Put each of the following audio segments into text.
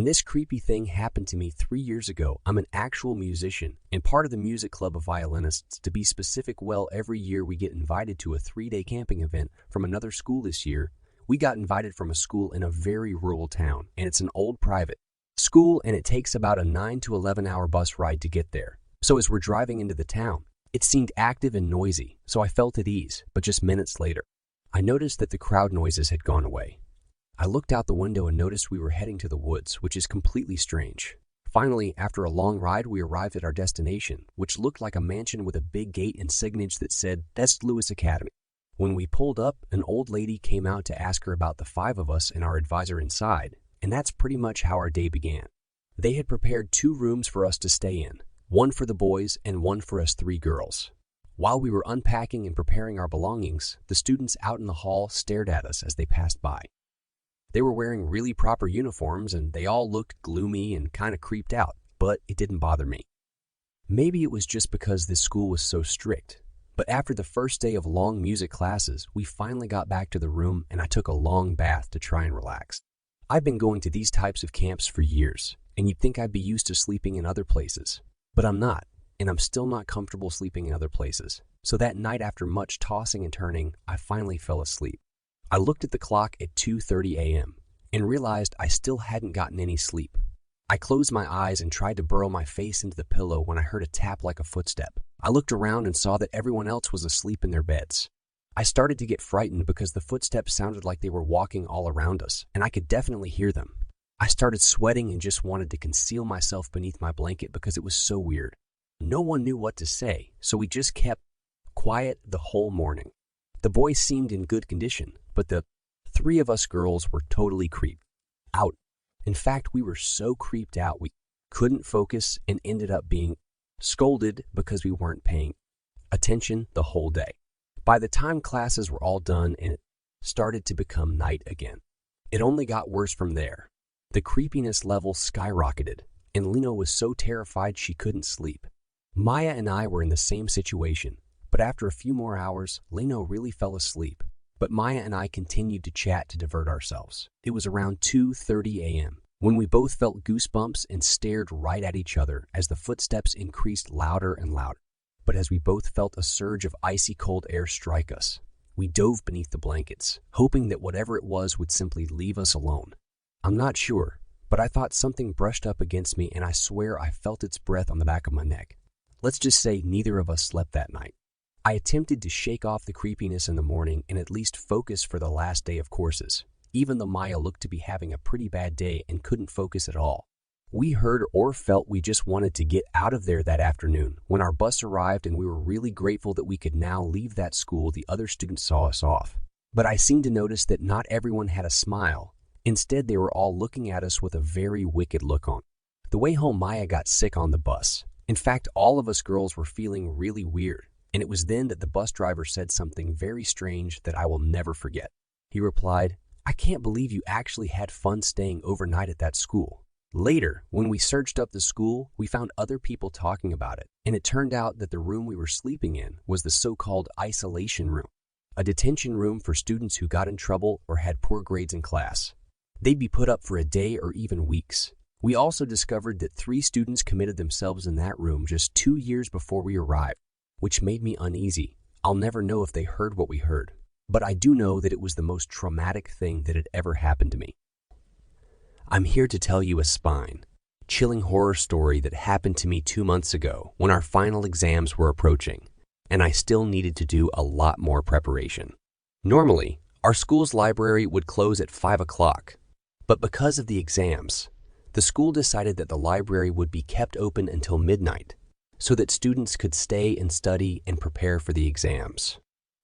And this creepy thing happened to me 3 years ago. I'm an actual musician and part of the music club of violinists. To be specific, well, every year we get invited to a 3-day camping event from another school. This year, we got invited from a school in a very rural town, and it's an old private school, and it takes about a 9 to 11 hour bus ride to get there. So as we're driving into the town, it seemed active and noisy, so I felt at ease, but just minutes later, I noticed that the crowd noises had gone away. I looked out the window and noticed we were heading to the woods, which is completely strange. Finally, after a long ride, we arrived at our destination, which looked like a mansion with a big gate and signage that said, "That's Lewis Academy." When we pulled up, an old lady came out to ask her about the 5 of us and our advisor inside, and that's pretty much how our day began. They had prepared 2 rooms for us to stay in, one for the boys and one for us 3 girls. While we were unpacking and preparing our belongings, the students out in the hall stared at us as they passed by. They were wearing really proper uniforms, and they all looked gloomy and kind of creeped out, but it didn't bother me. Maybe it was just because this school was so strict. But after the first day of long music classes, we finally got back to the room, and I took a long bath to try and relax. I've been going to these types of camps for years, and you'd think I'd be used to sleeping in other places. But I'm not, and I'm still not comfortable sleeping in other places. So that night, after much tossing and turning, I finally fell asleep. I looked at the clock at 2:30 a.m. and realized I still hadn't gotten any sleep. I closed my eyes and tried to burrow my face into the pillow when I heard a tap like a footstep. I looked around and saw that everyone else was asleep in their beds. I started to get frightened because the footsteps sounded like they were walking all around us, and I could definitely hear them. I started sweating and just wanted to conceal myself beneath my blanket because it was so weird. No one knew what to say, so we just kept quiet the whole morning. The boys seemed in good condition, but the 3 of us girls were totally creeped out. In fact, we were so creeped out we couldn't focus and ended up being scolded because we weren't paying attention the whole day. By the time classes were all done and it started to become night again, it only got worse from there. The creepiness level skyrocketed, and Lino was so terrified she couldn't sleep. Maya and I were in the same situation, but after a few more hours, Lino really fell asleep. But Maya and I continued to chat to divert ourselves. It was around 2:30 a.m. when we both felt goosebumps and stared right at each other as the footsteps increased louder and louder. But as we both felt a surge of icy cold air strike us, we dove beneath the blankets, hoping that whatever it was would simply leave us alone. I'm not sure, but I thought something brushed up against me, and I swear I felt its breath on the back of my neck. Let's just say neither of us slept that night. I attempted to shake off the creepiness in the morning and at least focus for the last day of courses, even though Maya looked to be having a pretty bad day and couldn't focus at all. We heard or felt we just wanted to get out of there that afternoon when our bus arrived, and we were really grateful that we could now leave that school. The other students saw us off. But I seemed to notice that not everyone had a smile. Instead, they were all looking at us with a very wicked look on. The way home, Maya got sick on the bus. In fact, all of us girls were feeling really weird. And it was then that the bus driver said something very strange that I will never forget. He replied, "I can't believe you actually had fun staying overnight at that school." Later, when we searched up the school, we found other people talking about it, and it turned out that the room we were sleeping in was the so-called isolation room, a detention room for students who got in trouble or had poor grades in class. They'd be put up for a day or even weeks. We also discovered that 3 students committed themselves in that room just 2 years before we arrived, which made me uneasy. I'll never know if they heard what we heard, but I do know that it was the most traumatic thing that had ever happened to me. I'm here to tell you a chilling horror story that happened to me 2 months ago when our final exams were approaching, and I still needed to do a lot more preparation. Normally, our school's library would close at 5 o'clock, but because of the exams, the school decided that the library would be kept open until midnight, so that students could stay and study and prepare for the exams.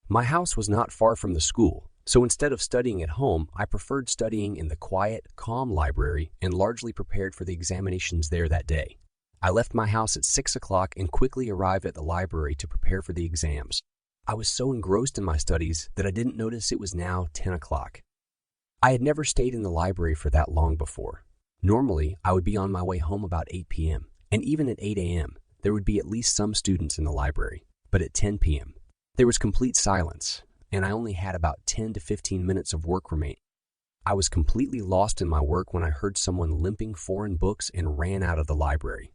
My house was not far from the school, so instead of studying at home, I preferred studying in the quiet, calm library and largely prepared for the examinations there that day. I left my house at 6 o'clock and quickly arrived at the library to prepare for the exams. I was so engrossed in my studies that I didn't notice it was now 10 o'clock. I had never stayed in the library for that long before. Normally, I would be on my way home about 8 p.m., and even at 8 a.m., there would be at least some students in the library, but at 10 p.m., there was complete silence, and I only had about 10 to 15 minutes of work remaining. I was completely lost in my work when I heard someone limping foreign books and ran out of the library.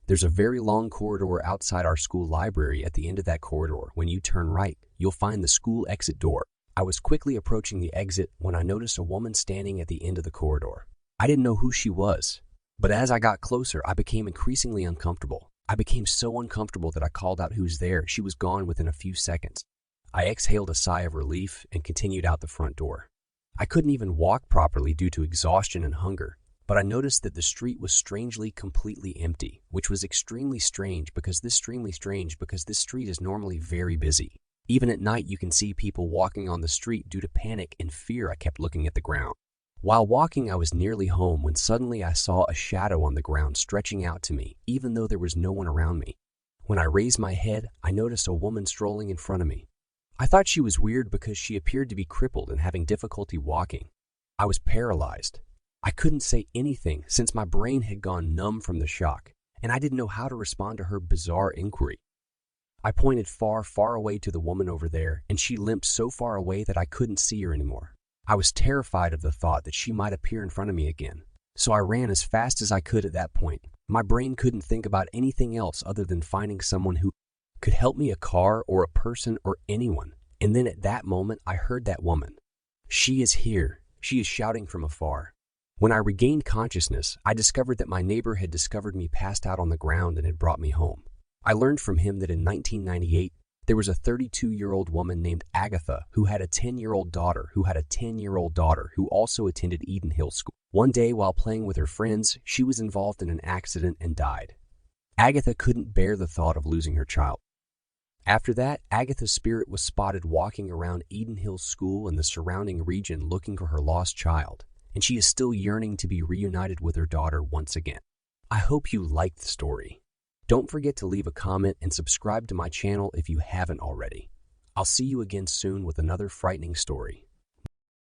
There's a very long corridor outside our school library. At the end of that corridor, when you turn right, you'll find the school exit door. I was quickly approaching the exit when I noticed a woman standing at the end of the corridor. I didn't know who she was, but as I got closer, I became increasingly uncomfortable. I became so uncomfortable that I called out, "Who's there?" She was gone within a few seconds. I exhaled a sigh of relief and continued out the front door. I couldn't even walk properly due to exhaustion and hunger, but I noticed that the street was strangely completely empty, which was extremely strange because this street is normally very busy. Even at night, you can see people walking on the street. Due to panic and fear, I kept looking at the ground. While walking, I was nearly home when suddenly I saw a shadow on the ground stretching out to me, even though there was no one around me. When I raised my head, I noticed a woman strolling in front of me. I thought she was weird because she appeared to be crippled and having difficulty walking. I was paralyzed. I couldn't say anything since my brain had gone numb from the shock, and I didn't know how to respond to her bizarre inquiry. I pointed far, far away to the woman over there, and she limped so far away that I couldn't see her anymore. I was terrified of the thought that she might appear in front of me again, so I ran as fast as I could at that point. My brain couldn't think about anything else other than finding someone who could help me, a car or a person or anyone. And then at that moment, I heard that woman. "She is here," she is shouting from afar. When I regained consciousness, I discovered that my neighbor had discovered me passed out on the ground and had brought me home. I learned from him that in 1998, there was a 32-year-old woman named Agatha who had a 10-year-old daughter who also attended Eden Hill School. One day, while playing with her friends, she was involved in an accident and died. Agatha couldn't bear the thought of losing her child. After that, Agatha's spirit was spotted walking around Eden Hill School and the surrounding region looking for her lost child, and she is still yearning to be reunited with her daughter once again. I hope you liked the story. Don't forget to leave a comment and subscribe to my channel if you haven't already. I'll see you again soon with another frightening story.